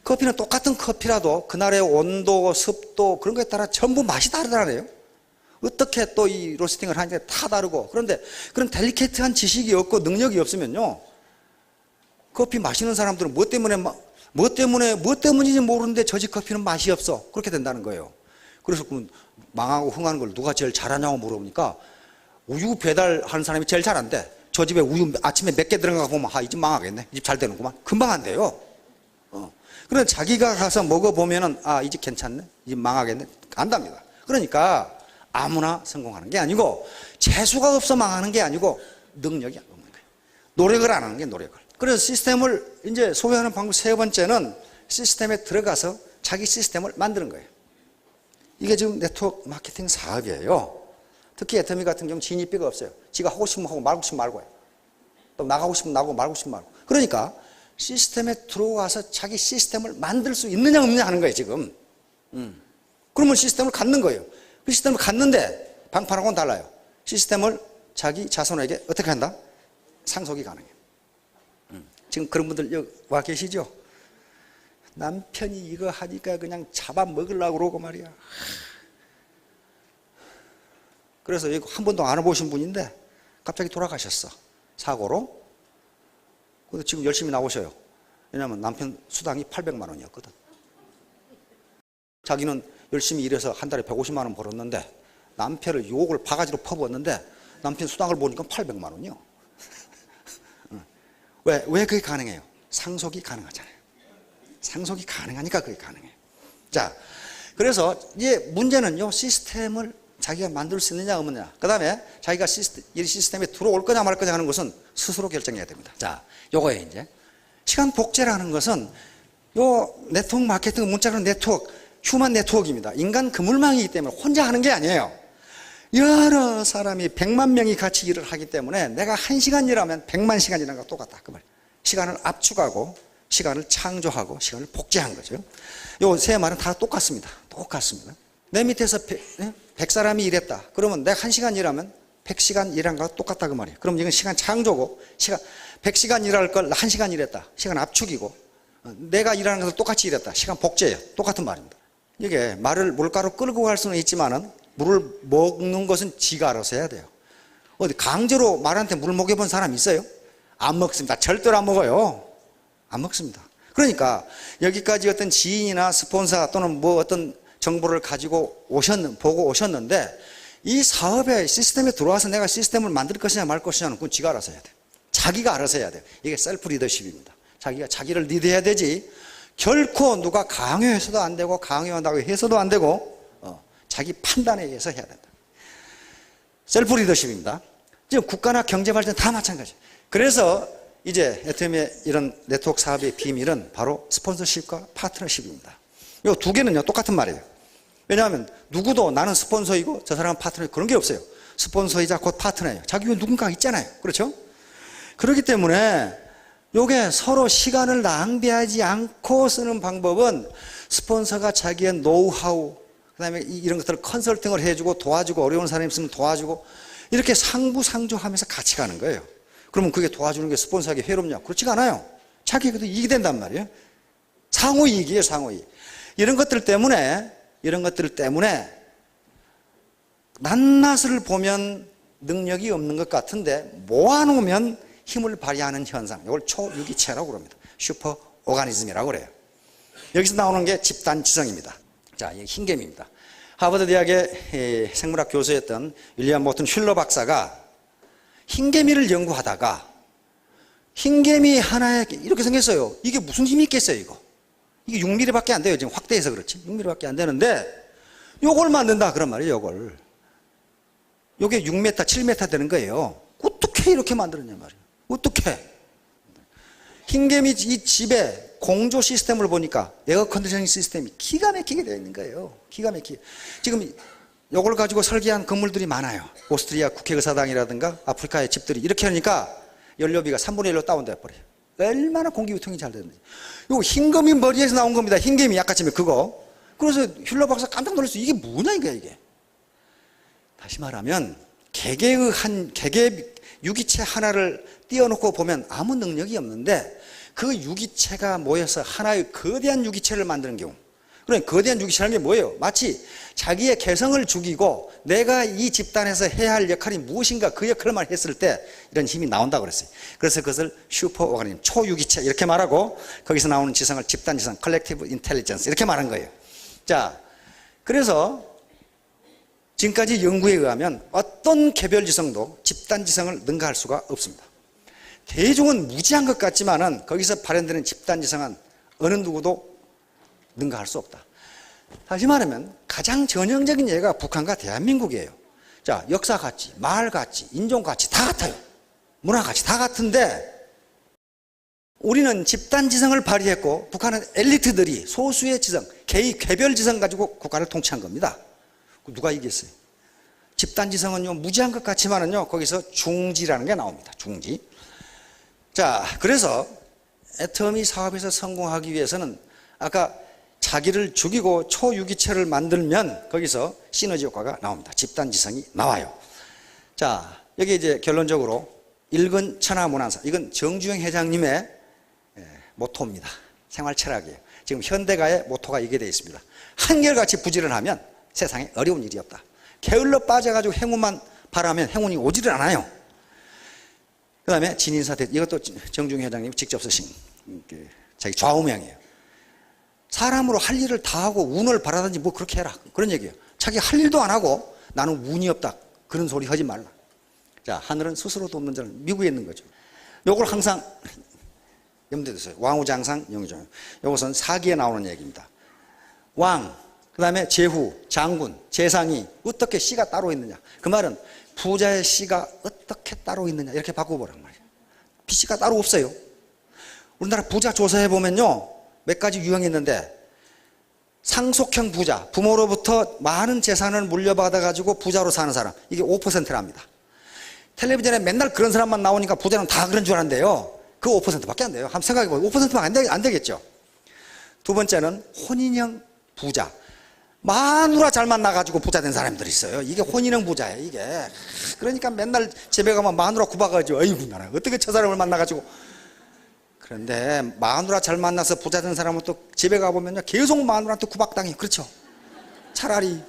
커피는 똑같은 커피라도 그날의 온도, 습도 그런 거에 따라 전부 맛이 다르다네요. 어떻게 또 이 로스팅을 하는지 다 다르고 그런데 그런 델리케이트한 지식이 없고 능력이 없으면요. 커피 마시는 사람들은 뭐 때문인지 모르는데 저 집 커피는 맛이 없어. 그렇게 된다는 거예요. 그래서 망하고 흥하는 걸 누가 제일 잘하냐고 물어보니까 우유 배달하는 사람이 제일 잘한대. 저 집에 우유 아침에 몇 개 들어가 보면 아, 이 집 망하겠네. 이 집 잘 되는구만. 금방 안 돼요. 그런데 자기가 가서 먹어보면은 아, 이 집 괜찮네. 이 집 망하겠네. 안답니다. 그러니까 아무나 성공하는 게 아니고 재수가 없어 망하는 게 아니고 능력이 없는 거예요. 노력을 안 하는 게 노력을. 그래서 시스템을 이제 소유하는 방법 세 번째는 시스템에 들어가서 자기 시스템을 만드는 거예요. 이게 지금 네트워크 마케팅 사업이에요. 특히 애터미 같은 경우는 진입비가 없어요. 지가 하고 싶으면 하고 말고 싶으면 말고 해요. 또 나가고 싶으면 나가고 말고 싶으면 말고. 그러니까 시스템에 들어와서 자기 시스템을 만들 수 있느냐 없느냐 하는 거예요 지금. 그러면 시스템을 갖는 거예요. 그 시스템을 갖는데 방판하고는 달라요. 시스템을 자기 자손에게 어떻게 한다? 상속이 가능해요. 지금 그런 분들 여기 와 계시죠? 남편이 이거 하니까 그냥 잡아먹으려고 그러고 말이야. 그래서 이거 한 번도 안 해보신 분인데 갑자기 돌아가셨어. 사고로. 근데 지금 열심히 나오셔요. 왜냐하면 남편 수당이 800만 원이었거든. 자기는 열심히 일해서 한 달에 150만 원 벌었는데 남편을 욕을 바가지로 퍼부었는데 남편 수당을 보니까 800만 원이요. 왜 그게 가능해요? 상속이 가능하잖아요. 상속이 가능하니까 그게 가능해요. 자, 그래서 이제 문제는요, 시스템을 자기가 만들 수 있느냐 없느냐. 그 다음에 자기가 이 시스템에 들어올 거냐 말 거냐 하는 것은 스스로 결정해야 됩니다. 자, 요거예요 이제. 시간 복제라는 것은 요 네트워크 마케팅, 문자로 네트워크, 휴먼 네트워크입니다. 인간 그물망이기 때문에 혼자 하는 게 아니에요. 여러 사람이 100만 명이 같이 일을 하기 때문에 내가 1시간 일하면 100만 시간 일하는 거 똑같다. 그 말. 시간을 압축하고 시간을 창조하고 시간을 복제한 거죠. 요 세 말은 다 똑같습니다. 똑같습니다. 내 밑에서 100사람이 일했다. 그러면 내가 1시간 일하면 100시간 일한 거랑 똑같다 그 말이에요. 그럼 이건 시간 창조고 100시간 일할 걸 1시간 일했다. 시간 압축이고 내가 일하는 것도 똑같이 일했다. 시간 복제예요. 똑같은 말입니다. 이게 말을 물가로 끌고 갈 수는 있지만은 물을 먹는 것은 지가 알아서 해야 돼요. 어디 강제로 말한테 물 먹여본 사람 있어요? 안 먹습니다. 절대로 안 먹어요. 안 먹습니다. 그러니까 여기까지 어떤 지인이나 스폰서 또는 뭐 어떤 정보를 가지고 보고 오셨는데 이 사업의 시스템에 들어와서 내가 시스템을 만들 것이냐 말 것이냐는 그건 지가 알아서 해야 돼요. 자기가 알아서 해야 돼요. 이게 셀프 리더십입니다. 자기가 자기를 리드해야 되지 결코 누가 강요해서도 안 되고 강요한다고 해서도 안 되고 자기 판단에 의해서 해야 된다. 셀프 리더십입니다. 지금 국가나 경제 발전 다 마찬가지예요. 그래서 이제 애터미의 이런 네트워크 사업의 비밀은 바로 스폰서십과 파트너십입니다. 이 두 개는요 똑같은 말이에요. 왜냐하면 누구도 나는 스폰서이고 저 사람은 파트너이고 그런 게 없어요. 스폰서이자 곧 파트너예요. 자기 위에 누군가가 있잖아요. 그렇죠? 그렇기 때문에 요게 서로 시간을 낭비하지 않고 쓰는 방법은 스폰서가 자기의 노하우 그 다음에 이런 것들을 컨설팅을 해주고 도와주고 어려운 사람이 있으면 도와주고 이렇게 상부상조하면서 같이 가는 거예요. 그러면 그게 도와주는 게 스폰서에게 해롭냐? 그렇지가 않아요. 자기에게도 이익이 된단 말이에요. 상호이익이에요, 상호이익. 이런 것들 때문에 낱낱을 보면 능력이 없는 것 같은데 모아놓으면 힘을 발휘하는 현상. 이걸 초유기체라고 그럽니다. 슈퍼 오가니즘이라고 그래요. 여기서 나오는 게 집단지성입니다. 자, 이게 흰개미입니다. 하버드 대학의 생물학 교수였던 윌리엄 모튼 슐러 박사가 흰개미를 연구하다가 흰개미 하나에 이렇게 생겼어요. 이게 무슨 힘이 있겠어요, 이거? 이게 6mm밖에 안 돼요. 지금 확대해서 그렇지. 6mm밖에 안 되는데 요걸 만든다 그런 말이에요, 요걸. 요게 6m, 7m 되는 거예요. 어떻게 이렇게 만들었냐 말이에요. 어떻게? 흰개미 이 집에 공조 시스템을 보니까 에어 컨디셔닝 시스템이 기가 막히게 되어 있는 거예요. 기가 막히게. 지금 요걸 가지고 설계한 건물들이 많아요. 오스트리아 국회의사당이라든가 아프리카의 집들이 이렇게 하니까 연료비가 3분의 1로 다운돼 버려요. 얼마나 공기 유통이 잘 되는지. 요거 흰개미 머리에서 나온 겁니다. 흰개미 아까쯤에 그거. 그래서 슐러 박사 깜짝 놀랐어요. 이게 뭐냐 이게. 다시 말하면 개개 유기체 하나를 띄워놓고 보면 아무 능력이 없는데 그 유기체가 모여서 하나의 거대한 유기체를 만드는 경우. 그러니까 거대한 유기체라는 게 뭐예요? 마치 자기의 개성을 죽이고 내가 이 집단에서 해야 할 역할이 무엇인가 그 역할만 했을 때 이런 힘이 나온다고 그랬어요. 그래서 그것을 슈퍼 오가니즘, 초유기체 이렇게 말하고 거기서 나오는 지성을 집단지성, 컬렉티브 인텔리전스 이렇게 말한 거예요. 자, 그래서 지금까지 연구에 의하면 어떤 개별지성도 집단지성을 능가할 수가 없습니다. 대중은 무지한 것 같지만은 거기서 발현되는 집단지성은 어느 누구도 능가할 수 없다. 다시 말하면 가장 전형적인 예가 북한과 대한민국이에요. 자, 역사 같이, 말 같이, 인종 같이 다 같아요. 문화 같이 다 같은데 우리는 집단지성을 발휘했고 북한은 엘리트들이 소수의 지성, 개별지성 가지고 국가를 통치한 겁니다. 누가 이겼어요? 집단지성은요 무지한 것 같지만은요 거기서 중지라는 게 나옵니다. 중지. 자, 그래서 애터미 사업에서 성공하기 위해서는 아까 자기를 죽이고 초유기체를 만들면 거기서 시너지 효과가 나옵니다. 집단지성이 나와요. 자, 여기 이제 결론적으로 일근 천하문안사, 이건 정주영 회장님의 모토입니다. 생활 철학이에요. 지금 현대가의 모토가 이게 되어 있습니다. 한결같이 부지런하면 세상에 어려운 일이 없다. 게을러 빠져가지고 행운만 바라면 행운이 오지를 않아요. 그 다음에 진인사대, 이것도 정주영 회장님이 직접 쓰신 자기 좌우명이에요. 사람으로 할 일을 다 하고 운을 바라든지 뭐 그렇게 해라, 그런 얘기예요. 자기 할 일도 안 하고 나는 운이 없다, 그런 소리 하지 말라. 자, 하늘은 스스로 돕는 자는 미국에 있는 거죠. 요걸 항상 염두에 두세요. 왕우장상 영의종. 요것은 사기에 나오는 얘기입니다. 왕, 그 다음에 제후, 장군, 재상이 어떻게 씨가 따로 있느냐. 그 말은 부자의 씨가 어떻게 따로 있느냐, 이렇게 바꿔보란 말이에요. 씨가 따로 없어요. 우리나라 부자 조사해 보면요, 몇 가지 유형이 있는데, 상속형 부자, 부모로부터 많은 재산을 물려받아 가지고 부자로 사는 사람, 이게 5%랍니다. 텔레비전에 맨날 그런 사람만 나오니까 부자는 다 그런 줄 아는데요, 그 5%밖에 안 돼요. 한번 생각해 보세요. 5%만 안 되겠죠. 두 번째는 혼인형 부자, 마누라 잘 만나가지고 부자 된 사람들이 있어요. 이게 혼인형 부자예요, 이게. 그러니까 맨날 집에 가면 마누라 구박하죠. 어이구, 나라 어떻게 저 사람을 만나가지고. 그런데 마누라 잘 만나서 부자 된 사람은 또 집에 가보면요, 계속 마누라한테 구박당해요. 그렇죠? 차라리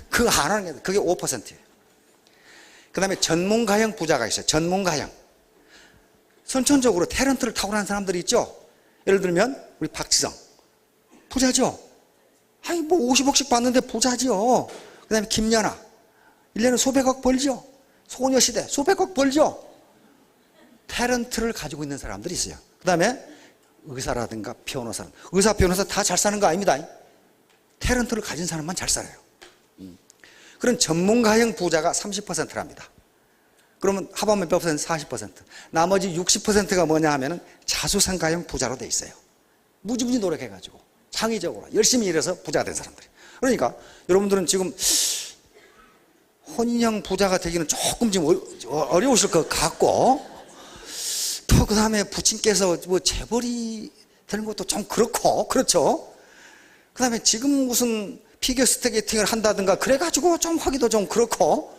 그거 안 하는 게, 그게 5%예요. 그 다음에 전문가형 부자가 있어요. 전문가형. 선천적으로 탤런트를 타고난 사람들이 있죠. 예를 들면 우리 박지성, 부자죠. 아니 뭐 50억씩 받는데 부자죠. 그 다음에 김연아, 1년에 수백억 벌죠. 소녀시대 수백억 벌죠. 탤런트를 가지고 있는 사람들이 있어요. 그 다음에 의사라든가 변호사, 의사 변호사 다 잘 사는 거 아닙니다. 탤런트를 가진 사람만 잘 살아요. 그런 전문가형 부자가 30%랍니다. 그러면 합하면 몇 퍼센트? 40%. 나머지 60%가 뭐냐 하면은 자수성가형 부자로 돼 있어요. 무지무지 노력해가지고 창의적으로 열심히 일해서 부자가 된 사람들이. 그러니까 여러분들은 지금 혼인형 부자가 되기는 조금 지금 어려우실 것 같고, 또 그 다음에 부친께서 뭐 재벌이 되는 것도 좀 그렇고, 그렇죠? 그 다음에 지금 무슨 피겨스케이팅을 한다든가 그래가지고 좀 하기도 좀 그렇고,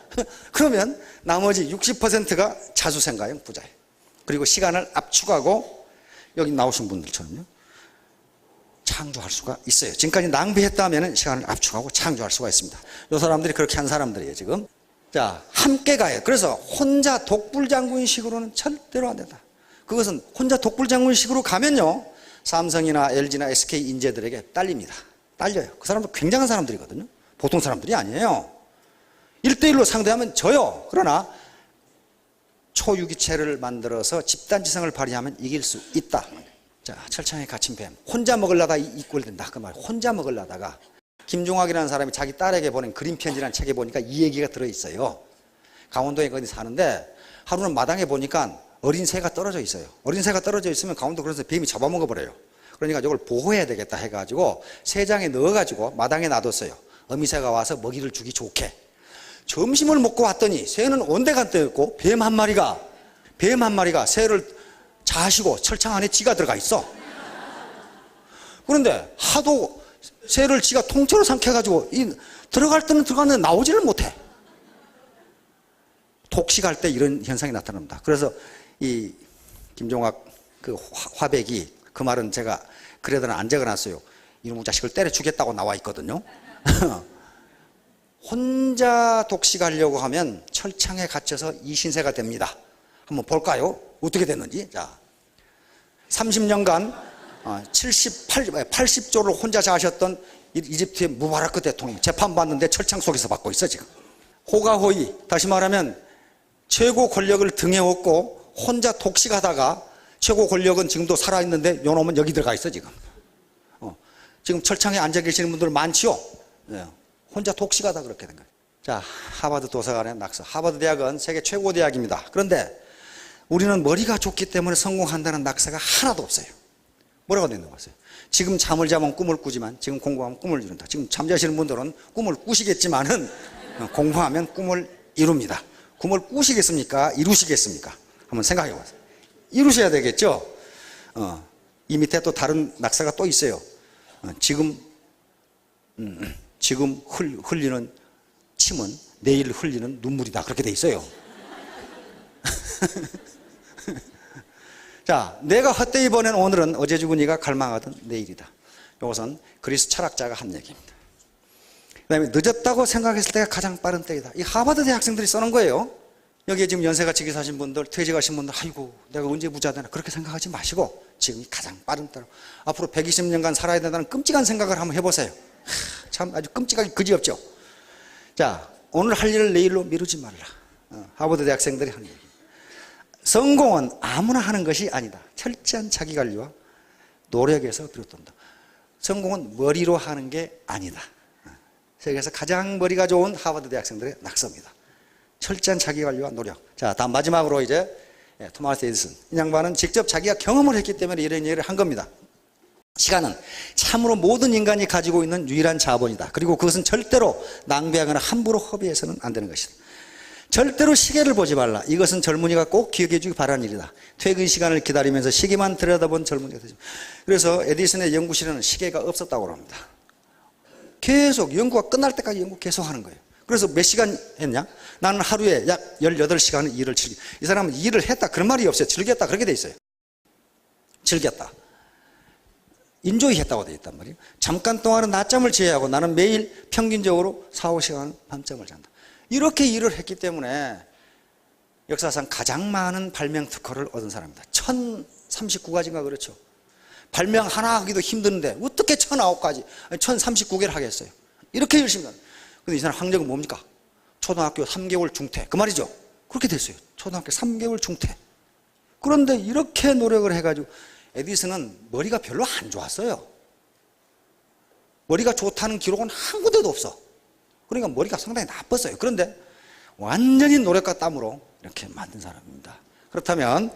그러면 나머지 60%가 자수성가형 부자예요. 그리고 시간을 압축하고 여기 나오신 분들처럼요, 창조할 수가 있어요. 지금까지 낭비했다면 시간을 압축하고 창조할 수가 있습니다. 이 사람들이 그렇게 한 사람들이에요, 지금. 자, 함께 가요. 그래서 혼자 독불장군식으로는 절대로 안 된다. 그것은 혼자 독불장군식으로 가면요, 삼성이나 LG나 SK 인재들에게 딸립니다. 딸려요. 그 사람도 굉장한 사람들이거든요. 보통 사람들이 아니에요. 1대1로 상대하면 져요. 그러나 초유기체를 만들어서 집단지성을 발휘하면 이길 수 있다. 자, 철창에 갇힌 뱀. 혼자 먹으려다 이꼴된다. 그 말. 혼자 먹으려다가 김종학이라는 사람이 자기 딸에게 보낸 그림 편지라는 책에 보니까 이 얘기가 들어있어요. 강원도에 어디 사는데 하루는 마당에 보니까 어린 새가 떨어져 있어요. 어린 새가 떨어져 있으면 강원도 그래서 뱀이 잡아먹어 버려요. 그러니까 이걸 보호해야 되겠다 해가지고 새장에 넣어가지고 마당에 놔뒀어요. 어미새가 와서 먹이를 주기 좋게. 점심을 먹고 왔더니 새는 온데간데였고 뱀 한 마리가 새를 자시고 철창 안에 지가 들어가 있어. 그런데 하도 새를 지가 통째로 삼켜가지고 들어갈 때는 들어갔는데 나오지를 못해. 독식할 때 이런 현상이 나타납니다. 그래서 이 김종학 그 화백이, 그 말은 제가 그래도 안 적어놨어요. 이놈의 자식을 때려 죽겠다고 나와 있거든요. 혼자 독식하려고 하면 철창에 갇혀서 이신세가 됩니다. 한번 볼까요? 어떻게 됐는지. 자, 30년간 80조를 혼자 자셨던 이집트의 무바라크 대통령 재판받는데 철창 속에서 받고 있어 지금. 호가호의, 다시 말하면 최고 권력을 등에 업고 혼자 독식하다가 최고 권력은 지금도 살아있는데 요놈은 여기 들어가 있어 지금. 지금 철창에 앉아 계시는 분들 많지요. 네. 혼자 독식하다 그렇게 된 거예요. 자, 하버드 도서관의 낙서. 하버드 대학은 세계 최고 대학입니다. 그런데 우리는 머리가 좋기 때문에 성공한다는 낙서가 하나도 없어요. 뭐라고 되어 있는 거예요? 지금 잠을 자면 꿈을 꾸지만 지금 공부하면 꿈을 이룬다. 지금 잠자시는 분들은 꿈을 꾸시겠지만은 공부하면 꿈을 이룹니다. 꿈을 꾸시겠습니까? 이루시겠습니까? 한번 생각해 보세요. 이루셔야 되겠죠? 이 밑에 또 다른 낙서가 또 있어요. 지금 흘리는 침은 내일 흘리는 눈물이다. 그렇게 돼 있어요. 자, 내가 헛되이 보낸 오늘은 어제 죽은 이가 갈망하던 내일이다. 이것은 그리스 철학자가 한 얘기입니다. 그 다음에 늦었다고 생각했을 때가 가장 빠른 때이다. 이 하버드 대학생들이 써놓은 거예요. 여기에 지금 연세가 지기 사신 분들, 퇴직하신 분들, 아이고 내가 언제 부자 되나 그렇게 생각하지 마시고 지금이 가장 빠른 때로 앞으로 120년간 살아야 된다는 끔찍한 생각을 한번 해보세요. 참 아주 끔찍하게 그지없죠. 자, 오늘 할 일을 내일로 미루지 말라. 하버드 대학생들이 하는 얘기. 성공은 아무나 하는 것이 아니다. 철저한 자기관리와 노력에서 비롯된다. 성공은 머리로 하는 게 아니다. 세계에서 가장 머리가 좋은 하버드 대학생들의 낙서입니다. 철저한 자기관리와 노력. 자, 다음 마지막으로 이제 토마스 에디슨. 이 양반은 직접 자기가 경험을 했기 때문에 이런 얘기를 한 겁니다. 시간은 참으로 모든 인간이 가지고 있는 유일한 자본이다. 그리고 그것은 절대로 낭비하거나 함부로 허비해서는 안 되는 것이다. 절대로 시계를 보지 말라. 이것은 젊은이가 꼭 기억해 주기 바라는 일이다. 퇴근 시간을 기다리면서 시계만 들여다본 젊은이가 되죠. 그래서 에디슨의 연구실에는 시계가 없었다고 합니다. 계속 연구가 끝날 때까지 연구 계속 하는 거예요. 그래서 몇 시간 했냐? 나는 하루에 약 18시간의 일을 즐겨. 이 사람은 일을 했다 그런 말이 없어요. 즐겼다 그렇게 돼 있어요. 즐겼다. 인조이 했다고 돼 있단 말이에요. 잠깐 동안은 낮잠을 제외하고 나는 매일 평균적으로 4, 5시간 밤잠을 잔다. 이렇게 일을 했기 때문에 역사상 가장 많은 발명 특허를 얻은 사람입니다. 1039가지인가 그렇죠. 발명 하나 하기도 힘드는데 어떻게 1009가지, 1039개를 하겠어요. 이렇게 열심히 하는. 근데 이 사람 학력은 뭡니까? 초등학교 3개월 중퇴. 그 말이죠. 그렇게 됐어요. 초등학교 3개월 중퇴. 그런데 이렇게 노력을 해가지고 에디슨은 머리가 별로 안 좋았어요. 머리가 좋다는 기록은 한 군데도 없어. 그러니까 머리가 상당히 나빴어요. 그런데 완전히 노력과 땀으로 이렇게 만든 사람입니다. 그렇다면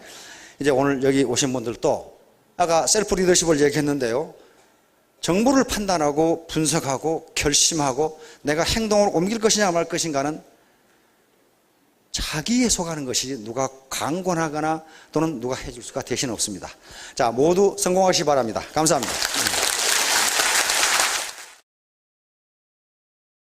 이제 오늘 여기 오신 분들도 아까 셀프 리더십을 얘기했는데요. 정보를 판단하고 분석하고 결심하고 내가 행동으로 옮길 것이냐 말 것인가는 자기에 속하는 것이지 누가 강권하거나 또는 누가 해줄 수가 대신 없습니다. 자, 모두 성공하시기 바랍니다. 감사합니다.